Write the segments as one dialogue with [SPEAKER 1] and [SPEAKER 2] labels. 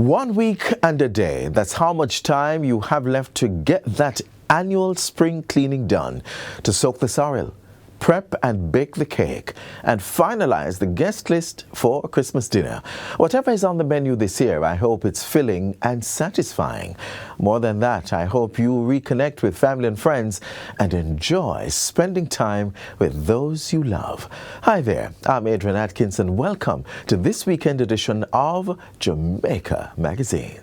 [SPEAKER 1] 1 week and a day, that's how much time you have left to get that annual spring cleaning done, to soak the sorrel, prep and bake the cake, and finalize the guest list for a Christmas dinner. Whatever is on the menu this year, I hope it's filling and satisfying. More than that, I hope you reconnect with family and friends and enjoy spending time with those you love. Hi there, I'm Adrian Atkinson. Welcome to this weekend edition of Jamaica Magazine.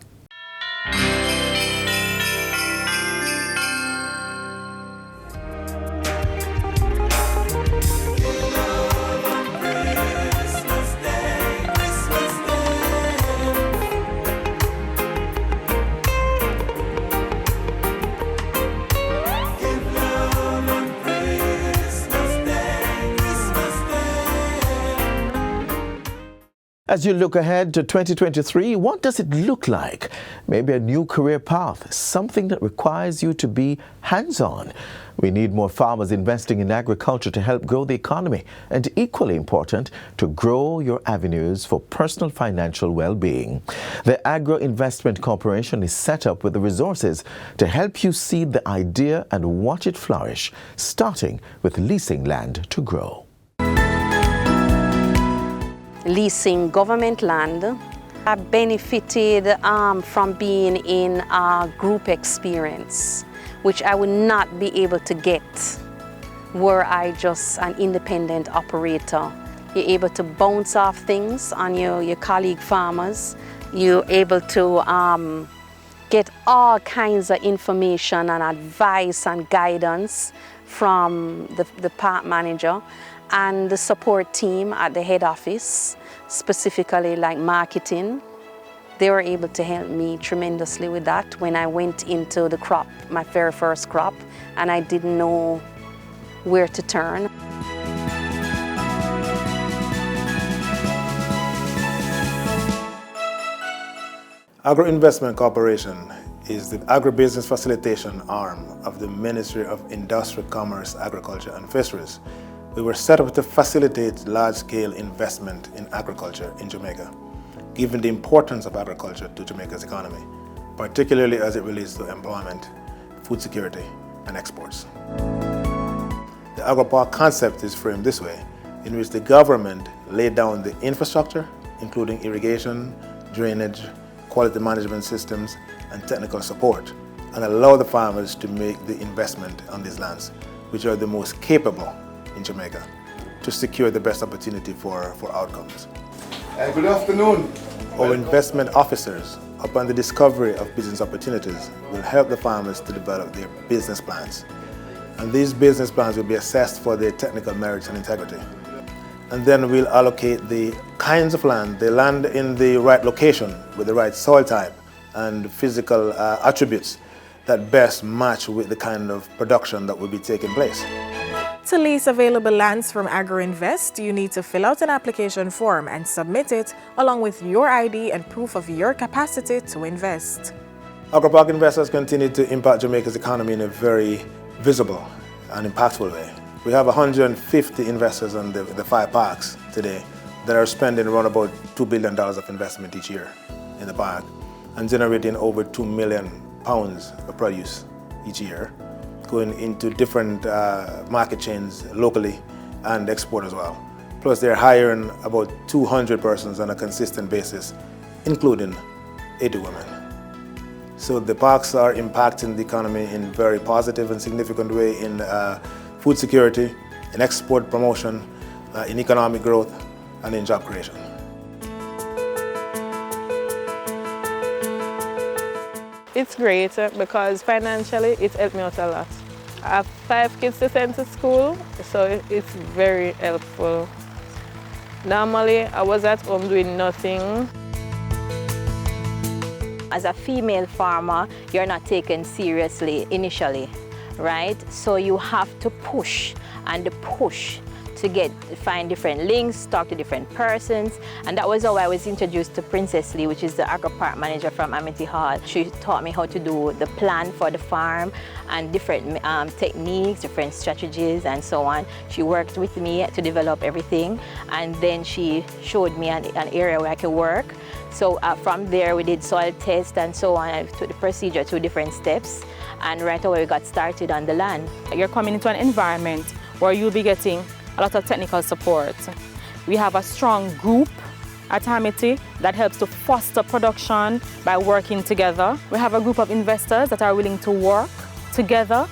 [SPEAKER 1] As you look ahead to 2023, what does it look like? Maybe a new career path, something that requires you to be hands-on. We need more farmers investing in agriculture to help grow the economy, and equally important, to grow your avenues for personal financial well-being. The Agro Investment Corporation is set up with the resources to help you seed the idea and watch it flourish, starting with leasing land to grow.
[SPEAKER 2] Leasing government land. I benefited from being in a group experience, which I would not be able to get were I just an independent operator. You're able to bounce off things on your colleague farmers. You're able to get all kinds of information and advice and guidance from the park manager and the support team at the head office, specifically like marketing. They were able to help me tremendously with that when I went into the crop, my very first crop, and I didn't know where to turn.
[SPEAKER 3] Agro Investment Corporation is the agribusiness facilitation arm of the Ministry of Industry, Commerce, Agriculture and Fisheries. We were set up to facilitate large-scale investment in agriculture in Jamaica, given the importance of agriculture to Jamaica's economy, particularly as it relates to employment, food security, and exports. The agri-park concept is framed this way, in which the government laid down the infrastructure, including irrigation, drainage, quality management systems, and technical support, and allow the farmers to make the investment on these lands, which are the most capable in Jamaica, to secure the best opportunity for outcomes.
[SPEAKER 4] Good afternoon.
[SPEAKER 3] Our investment officers, upon the discovery of business opportunities, will help the farmers to develop their business plans. And these business plans will be assessed for their technical merits and integrity. And then we'll allocate the kinds of land, the land in the right location with the right soil type and physical attributes that best match with the kind of production that will be taking place.
[SPEAKER 5] To lease available lands from AgroInvest, you need to fill out an application form and submit it along with your ID and proof of your capacity to invest.
[SPEAKER 3] Agri-park investors continue to impact Jamaica's economy in a very visible and impactful way. We have 150 investors on the 5 parks today that are spending around about $2 billion of investment each year in the park and generating over £2 million of produce each year, going into different market chains locally and export as well. Plus they're hiring about 200 persons on a consistent basis, including 80 women. So the parks are impacting the economy in a very positive and significant way in food security, in export promotion, in economic growth, and in job creation.
[SPEAKER 6] It's great because financially it helped me out a lot. I have 5 kids to send to school, so it's very helpful. Normally I was at home doing nothing.
[SPEAKER 7] As a female farmer, you're not taken seriously initially, right? So you have to push and push to find different links, talk to different persons, and that was how I was introduced to Princess Lee, which is the agro park manager from Amity Hall. She taught me how to do the plan for the farm and different techniques, different strategies, and so on. She worked with me to develop everything, and then she showed me an area where I could work. So from there we did soil tests and so on. I took the procedure through different steps, and right away we got started on the land.
[SPEAKER 8] You're coming into an environment where you'll be getting a lot of technical support. We have a strong group at Amity that helps to foster production by working together. We have a group of investors that are willing to work together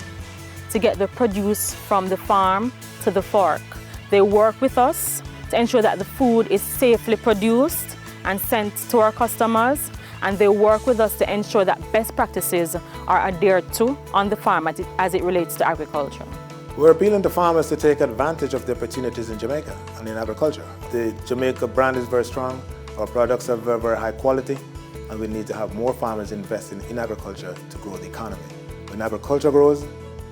[SPEAKER 8] to get the produce from the farm to the fork. They work with us to ensure that the food is safely produced and sent to our customers, and they work with us to ensure that best practices are adhered to on the farm as it relates to agriculture.
[SPEAKER 3] We're appealing to farmers to take advantage of the opportunities in Jamaica and in agriculture. The Jamaica brand is very strong, our products are very, very high quality, and we need to have more farmers investing in agriculture to grow the economy. When agriculture grows,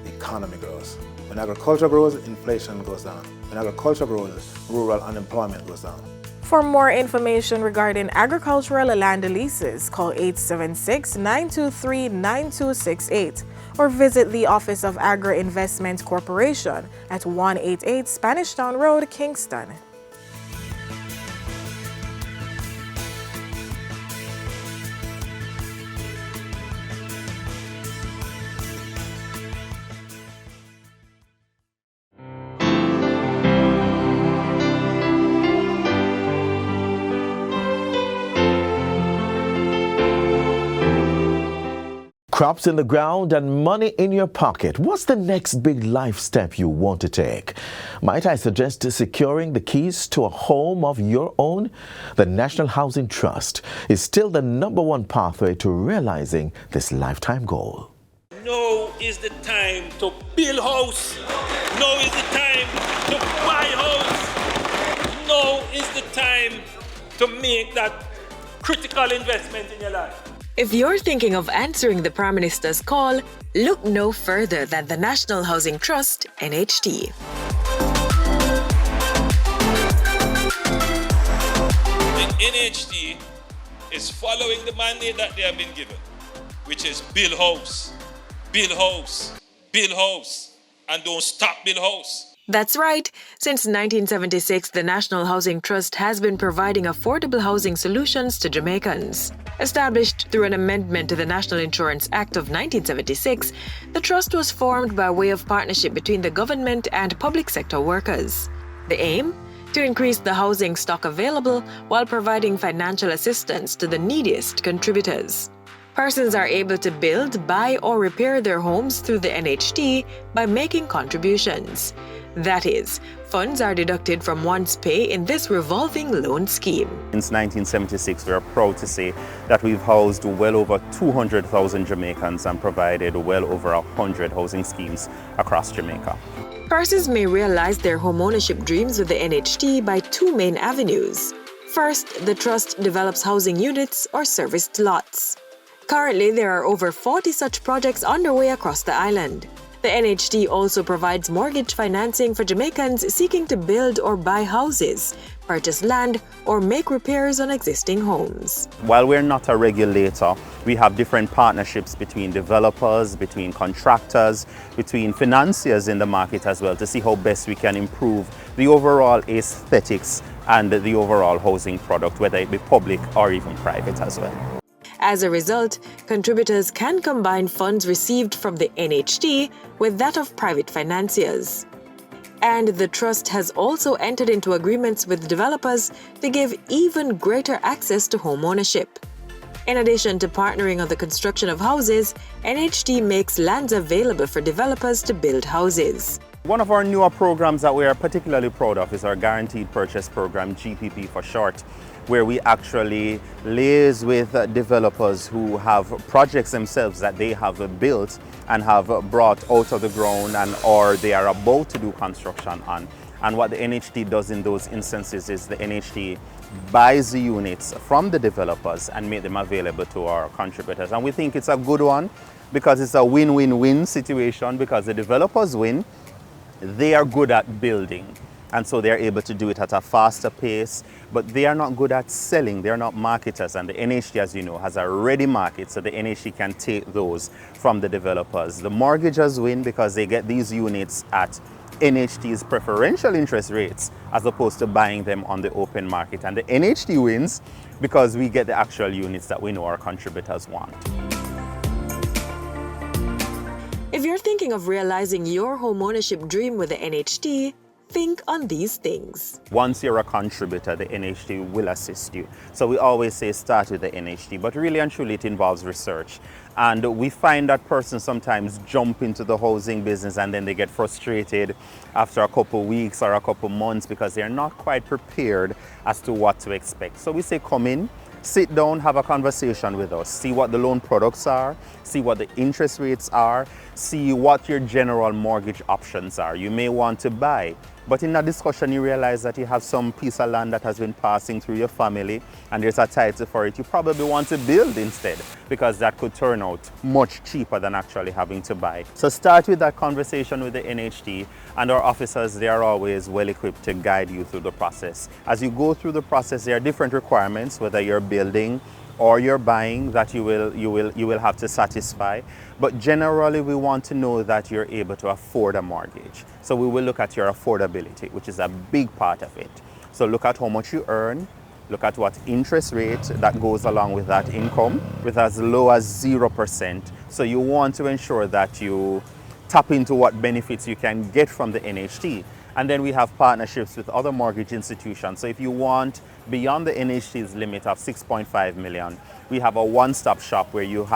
[SPEAKER 3] the economy grows. When agriculture grows, inflation goes down. When agriculture grows, rural unemployment goes down.
[SPEAKER 5] For more information regarding agricultural land leases, call 876-923-9268 or visit the Office of Agri Investment Corporation at 188 Spanish Town Road, Kingston.
[SPEAKER 1] Crops in the ground and money in your pocket. What's the next big life step you want to take? Might I suggest securing the keys to a home of your own? The National Housing Trust is still the #1 pathway to realizing this lifetime goal.
[SPEAKER 9] Now is the time to build house. Now is the time to buy house. Now is the time to make that critical investment in your life.
[SPEAKER 10] If you're thinking of answering the Prime Minister's call, look no further than the National Housing Trust, NHT.
[SPEAKER 9] The NHT is following the mandate that they have been given, which is build house, build house, build house, and don't stop build house.
[SPEAKER 10] That's right. Since 1976, the National Housing Trust has been providing affordable housing solutions to Jamaicans. Established through an amendment to the National Insurance Act of 1976, the trust was formed by way of partnership between the government and public sector workers. The aim? To increase the housing stock available while providing financial assistance to the neediest contributors. Persons are able to build, buy, or repair their homes through the NHT by making contributions. That is, funds are deducted from one's pay in this revolving loan scheme.
[SPEAKER 11] Since 1976, we are proud to say that we've housed well over 200,000 Jamaicans and provided well over 100 housing schemes across Jamaica.
[SPEAKER 10] Persons may realize their homeownership dreams with the NHT by two main avenues. First, the trust develops housing units or serviced lots. Currently, there are over 40 such projects underway across the island. The NHT also provides mortgage financing for Jamaicans seeking to build or buy houses, purchase land, or make repairs on existing homes.
[SPEAKER 11] While we're not a regulator, we have different partnerships between developers, between contractors, between financiers in the market as well to see how best we can improve the overall aesthetics and the overall housing product, whether it be public or even private as well.
[SPEAKER 10] As a result, contributors can combine funds received from the NHT with that of private financiers. And the trust has also entered into agreements with developers to give even greater access to home ownership. In addition to partnering on the construction of houses, NHT makes lands available for developers to build houses.
[SPEAKER 11] One of our newer programs that we are particularly proud of is our Guaranteed Purchase Program, GPP for short, where we actually liaise with developers who have projects themselves that they have built and have brought out of the ground or they are about to do construction on. And what the NHT does in those instances is the NHT buys the units from the developers and make them available to our contributors. And we think it's a good one because it's a win-win-win situation because the developers win, they are good at building. and so they're able to do it at a faster pace, but they are not good at selling. They're not marketers, and the NHT, as you know, has a ready market, so the NHT can take those from the developers. The mortgagors win because they get these units at NHT's preferential interest rates as opposed to buying them on the open market, and the NHT wins because we get the actual units that we know our contributors want.
[SPEAKER 10] If you're thinking of realizing your homeownership dream with the NHT, think on these things.
[SPEAKER 11] Once you're a contributor, the NHT will assist you. So we always say start with the NHT, but really and truly it involves research. And we find that persons sometimes jump into the housing business and then they get frustrated after a couple weeks or a couple months because they're not quite prepared as to what to expect. So we say come in, sit down, have a conversation with us, see what the loan products are, see what the interest rates are, see what your general mortgage options are. You may want to buy, but in that discussion you realize that you have some piece of land that has been passing through your family and there's a title for it. You probably want to build instead because that could turn out much cheaper than actually having to buy. So start with that conversation with the NHT, and our officers, they are always well equipped to guide you through the process. As you go through the process, there are different requirements, whether you're building or you're buying, that you will have to satisfy. But generally we want to know that you're able to afford a mortgage. So we will look at your affordability, which is a big part of it. So look at how much you earn, look at what interest rate that goes along with that income, with as low as 0%. So you want to ensure that you tap into what benefits you can get from the NHT. And then we have partnerships with other mortgage institutions. So if you want beyond the NHT's limit of 6.5 million, we have a one-stop shop where you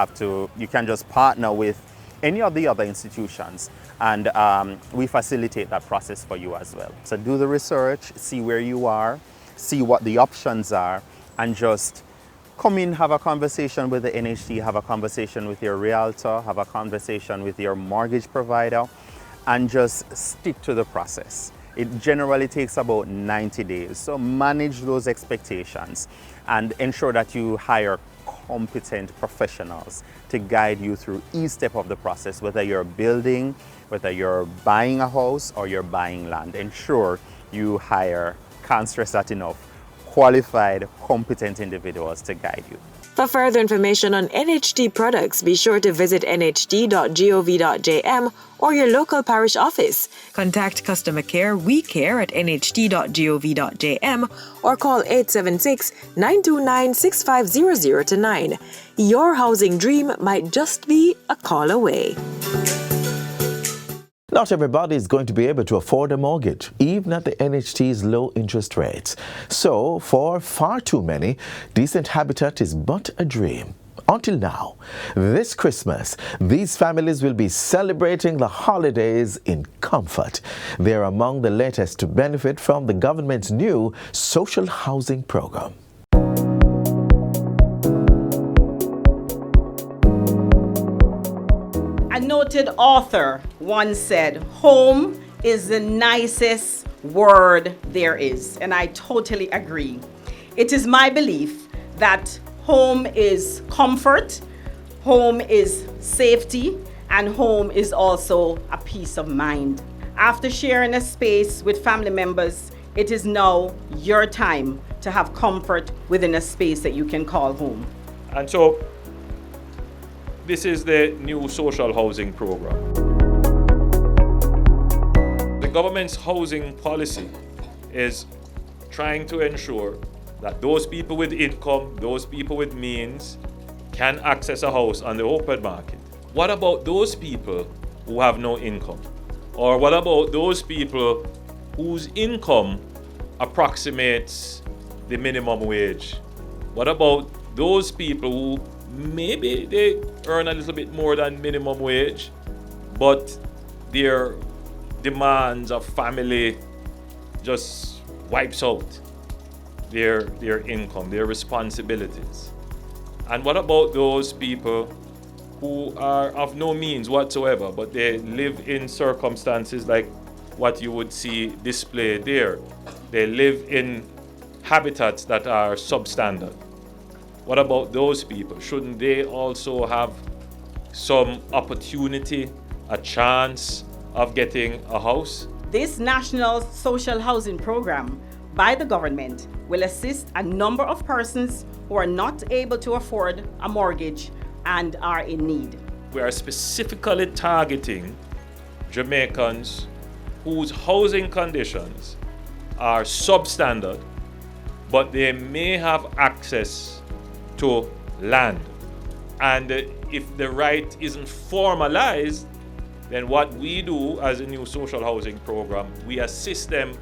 [SPEAKER 11] can just partner with any of the other institutions, and we facilitate that process for you as well. So do the research, see where you are, see what the options are, and just come in, have a conversation with the NHT, have a conversation with your realtor, have a conversation with your mortgage provider, and just stick to the process. It generally takes about 90 days. So manage those expectations and ensure that you hire competent professionals to guide you through each step of the process, whether you're building, whether you're buying a house or you're buying land. Ensure you hire, can't stress that enough, qualified, competent individuals to guide you.
[SPEAKER 10] For further information on NHT products, be sure to visit nht.gov.jm or your local parish office. Contact customer care, We Care at nht.gov.jm or call 876-929-6500 Your housing dream might just be a call away.
[SPEAKER 1] Not everybody is going to be able to afford a mortgage, even at the NHT's low interest rates. So, for far too many, decent habitat is but a dream. Until now, this Christmas, these families will be celebrating the holidays in comfort. They are among the latest to benefit from the government's new social housing program.
[SPEAKER 12] A noted author once said, "Home is the nicest word there is," and I totally agree. It is my belief that home is comfort, home is safety, and home is also a peace of mind. After sharing a space with family members, it is now your time to have comfort within a space that you can call home.
[SPEAKER 9] And so, this is the new social housing program. The government's housing policy is trying to ensure that those people with income, those people with means, can access a house on the open market. What about those people who have no income? Or what about those people whose income approximates the minimum wage? What about those people who maybe they earn a little bit more than minimum wage, but their demands of family just wipes out their income, their responsibilities? And what about those people who are of no means whatsoever, but they live in circumstances like what you would see displayed there? They live in habitats that are substandard. What about those people? Shouldn't they also have some opportunity, a chance of getting a house?
[SPEAKER 12] This National Social Housing Program by the government will assist a number of persons who are not able to afford a mortgage and are in need.
[SPEAKER 9] We are specifically targeting Jamaicans whose housing conditions are substandard, but they may have access to land. And if the right isn't formalized, then what we do as a new social housing program, we assist them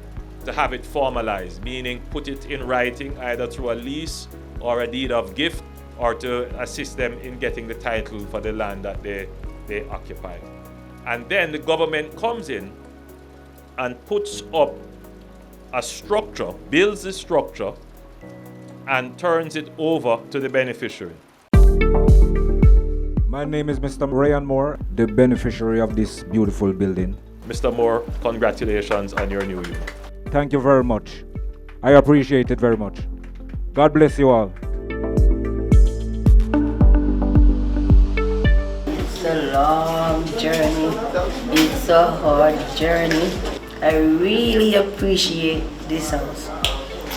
[SPEAKER 9] to have it formalized, meaning put it in writing either through a lease or a deed of gift, or to assist them in getting the title for the land that they occupy. And then the government comes in and puts up a structure, builds the structure, and turns it over to the beneficiary.
[SPEAKER 13] My name is Mr. Ryan Moore, the beneficiary of this beautiful building.
[SPEAKER 9] Mr. Moore, congratulations on your new unit.
[SPEAKER 13] Thank you very much. I appreciate it very much. God bless you all.
[SPEAKER 14] It's a long journey. It's a hard journey. I really appreciate this house.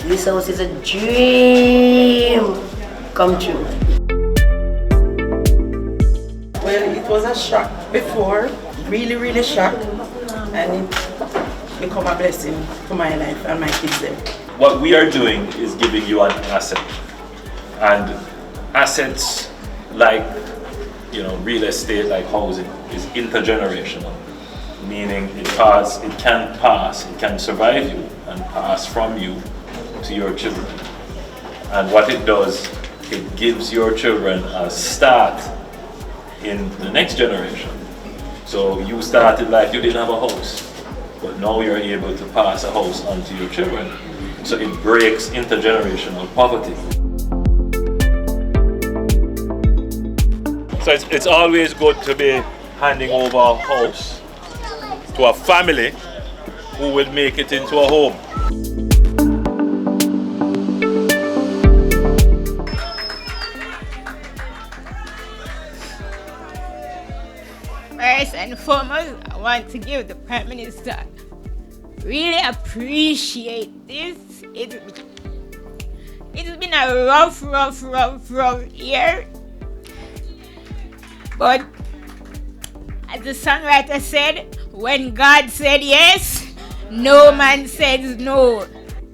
[SPEAKER 14] This house is a dream come true.
[SPEAKER 15] Well, it was a shock before, really shocked, and it became a blessing to my life and my kids there.
[SPEAKER 9] What we are doing is giving you an asset, and assets like real estate, like housing, is intergenerational, meaning it can survive you and pass from you to your children. And what it does, it gives your children a start in the next generation. So you started life, you didn't have a house, but now you're able to pass a house on to your children. So it breaks intergenerational poverty. So it's always good to be handing over a house to a family who will make it into a home.
[SPEAKER 16] First and foremost, I want to give the Prime Minister really appreciate this. It's been a rough year. But as the songwriter said, when God said yes, no man says no.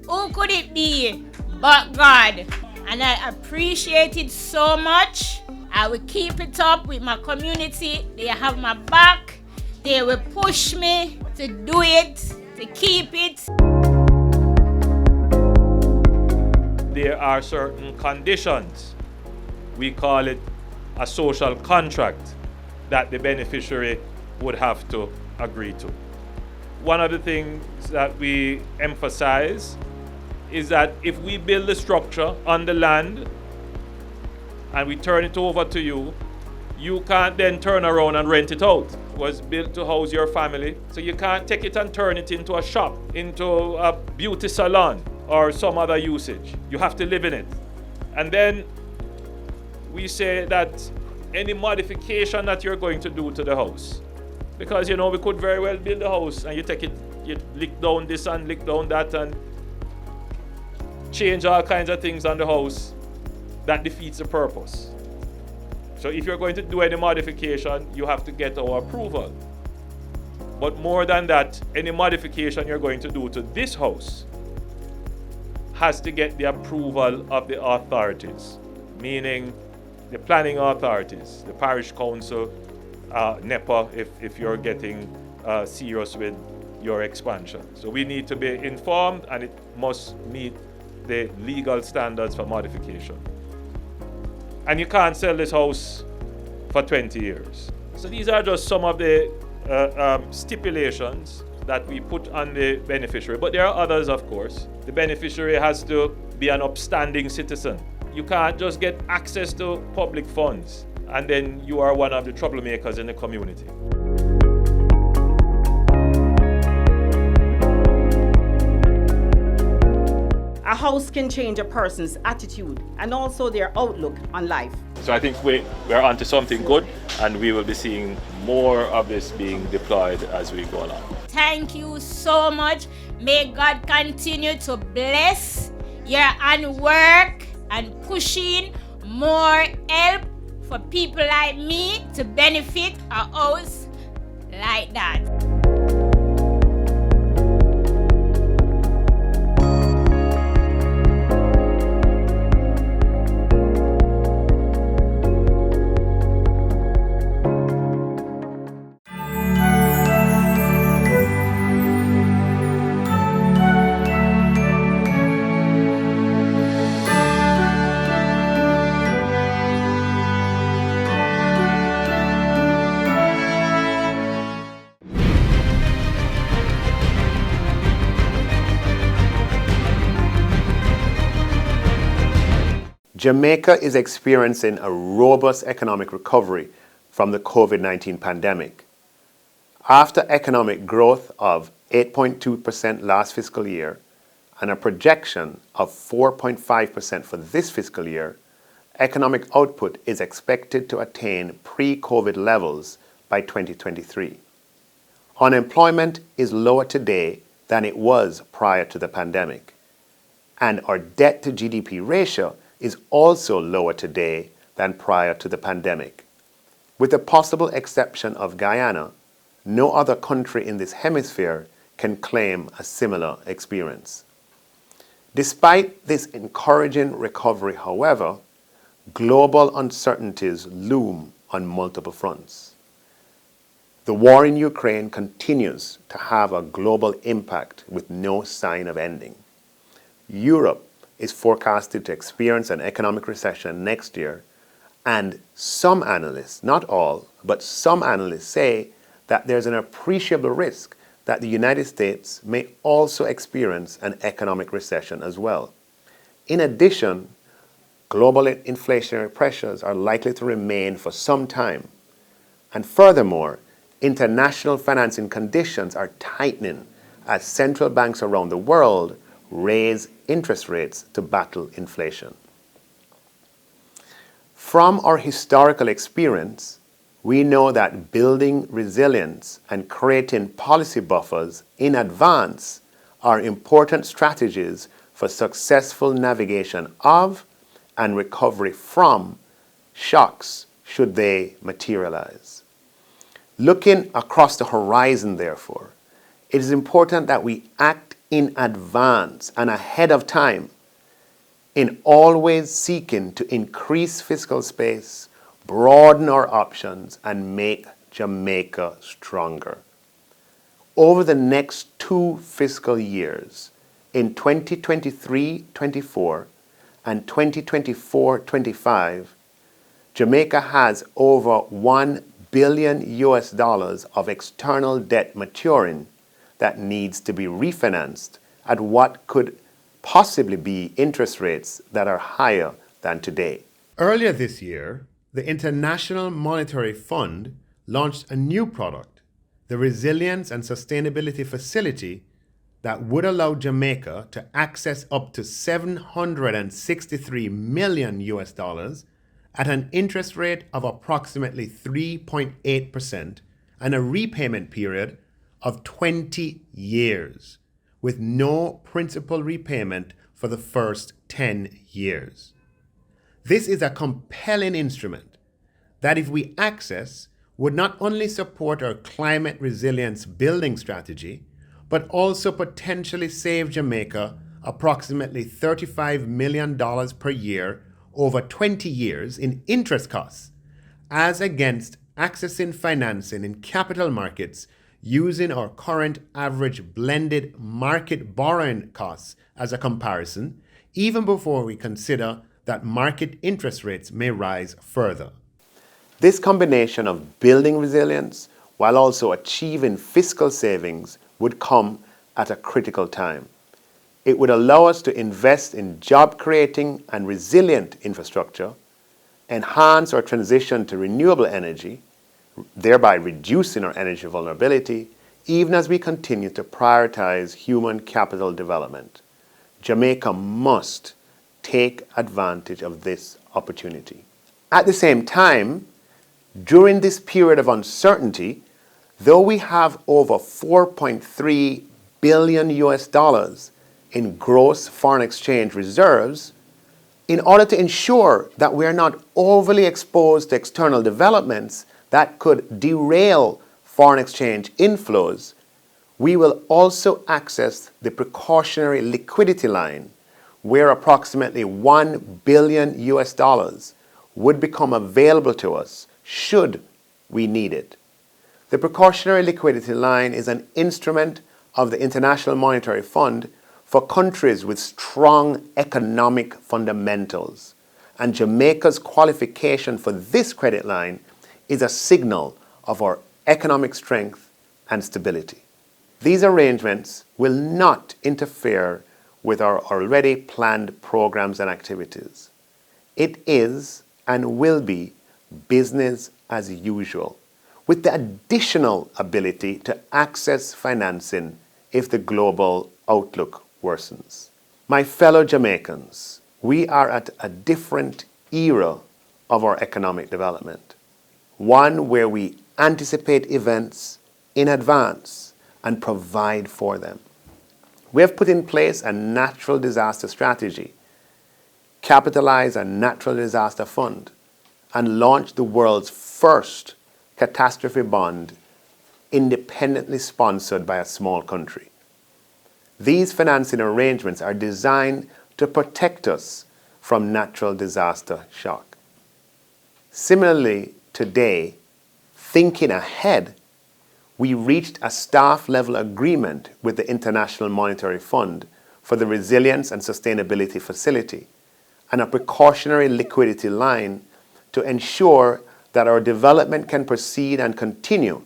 [SPEAKER 16] Who could it be but God? And I appreciate it so much. I will keep it up with my community. They have my back. They will push me to do it, to keep it.
[SPEAKER 9] There are certain conditions. We call it a social contract that the beneficiary would have to agree to. One of the things that we emphasize is that if we build the structure on the land and we turn it over to you, you can't then turn around and rent it out. It was built to house your family, so you can't take it and turn it into a shop, into a beauty salon, or some other usage. You have to live in it. And then we say that any modification that you're going to do to the house, because we could very well build a house and you take it, you lick down this and lick down that and change all kinds of things on the house, that defeats the purpose. So if you're going to do any modification, you have to get our approval. But more than that, any modification you're going to do to this house has to get the approval of the authorities, meaning the planning authorities, the parish council, NEPA, if you're getting serious with your expansion. So we need to be informed, and it must meet the legal standards for modification. And you can't sell this house for 20 years. So these are just some of the stipulations that we put on the beneficiary. But there are others, of course. The beneficiary has to be an upstanding citizen. You can't just get access to public funds and then you are one of the troublemakers in the community.
[SPEAKER 12] A house can change a person's attitude and also their outlook on life.
[SPEAKER 9] So I think we're onto something good. and we will be seeing more of this being deployed as we go along.
[SPEAKER 16] Thank you so much. May God continue to bless your handwork and pushing more help for people like me to benefit a house like that.
[SPEAKER 11] Jamaica is experiencing a robust economic recovery from the COVID-19 pandemic. After economic growth of 8.2% last fiscal year and a projection of 4.5% for this fiscal year, economic output is expected to attain pre-COVID levels by 2023. Unemployment is lower today than it was prior to the pandemic, and our debt to GDP ratio is also lower today than prior to the pandemic. With the possible exception of Guyana, no other country in this hemisphere can claim a similar experience. Despite this encouraging recovery, however, global uncertainties loom on multiple fronts. The war in Ukraine continues to have a global impact with no sign of ending. Europe is forecasted to experience an economic recession next year, and some analysts, not all, but some analysts say that there's an appreciable risk that the United States may also experience an economic recession as well. In addition, global inflationary pressures are likely to remain for some time. And furthermore, international financing conditions are tightening as central banks around the world raise interest rates to battle inflation. From our historical experience, we know that building resilience and creating policy buffers in advance are important strategies for successful navigation of and recovery from shocks should they materialize. Looking across the horizon, therefore, it is important that we act in advance and ahead of time in always seeking to increase fiscal space, broaden our options, and make Jamaica stronger. Over the next 2 fiscal years, in 2023-24 and 2024-25, Jamaica has over $1 billion of external debt maturing that needs to be refinanced at what could possibly be interest rates that are higher than today. Earlier this year, the International Monetary Fund launched a new product, the Resilience and Sustainability Facility, that would allow Jamaica to access up to $763 million at an interest rate of approximately 3.8% and a repayment period of 20 years, with no principal repayment for the first 10 years. This is a compelling instrument that, if we access, would not only support our climate resilience building strategy, but also potentially save Jamaica approximately $35 million per year over 20 years in interest costs, as against accessing financing in capital markets using our current average blended market borrowing costs as a comparison, even before we consider that market interest rates may rise further. This combination of building resilience while also achieving fiscal savings would come at a critical time. It would allow us to invest in job-creating and resilient infrastructure, enhance our transition to renewable energy, thereby reducing our energy vulnerability, even as we continue to prioritize human capital development. Jamaica must take advantage of this opportunity. At the same time,
[SPEAKER 17] During this period of uncertainty, though we have over $4.3 billion in gross foreign exchange reserves, in order to ensure that we are not overly exposed to external developments that could derail foreign exchange inflows, we will also access the precautionary liquidity line, where approximately $1 billion would become available to us should we need it. The precautionary liquidity line is an instrument of the International Monetary Fund for countries with strong economic fundamentals, and Jamaica's qualification for this credit line is a signal of our economic strength and stability. These arrangements will not interfere with our already planned programs and activities. It is and will be business as usual, with the additional ability to access financing if the global outlook worsens. My fellow Jamaicans, we are at a different era of our economic development, one where we anticipate events in advance and provide for them. We have put in place a natural disaster strategy, capitalized a natural disaster fund, and launched the world's first catastrophe bond independently sponsored by a small country. These financing arrangements are designed to protect us from natural disaster shock. Similarly, today, thinking ahead, we reached a staff-level agreement with the International Monetary Fund for the Resilience and Sustainability Facility and a precautionary liquidity line to ensure that our development can proceed and continue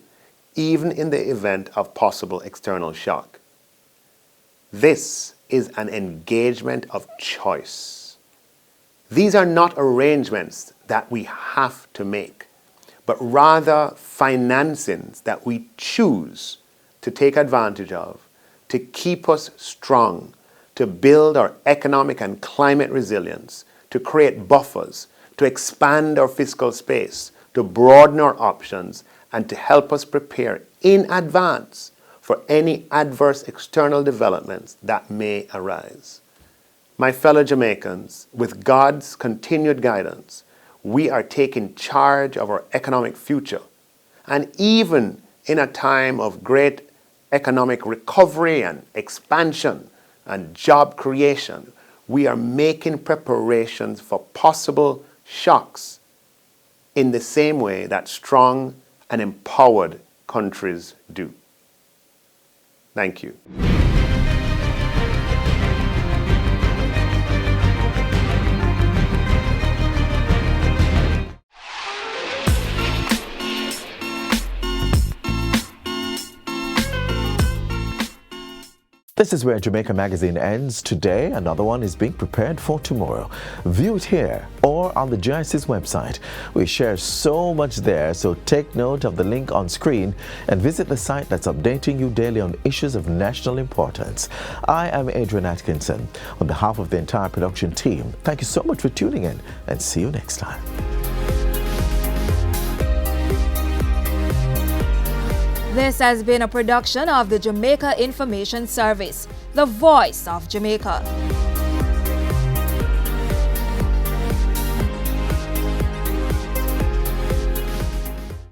[SPEAKER 17] even in the event of possible external shock. This is an engagement of choice. These are not arrangements that we have to make, but rather financings that we choose to take advantage of to keep us strong, to build our economic and climate resilience, to create buffers, to expand our fiscal space, to broaden our options, and to help us prepare in advance for any adverse external developments that may arise. My fellow Jamaicans, with God's continued guidance, we are taking charge of our economic future. And even in a time of great economic recovery and expansion and job creation, we are making preparations for possible shocks in the same way that strong and empowered countries do. Thank you.
[SPEAKER 1] This is where Jamaica Magazine ends today. Another one is being prepared for tomorrow. View it here or on the GIC's website. We share so much there, so take note of the link on screen and visit the site that's updating you daily on issues of national importance. I am Adrian Atkinson. On behalf of the entire production team, thank you so much for tuning in and see you next time.
[SPEAKER 18] This has been a production of the Jamaica Information Service, the voice of Jamaica.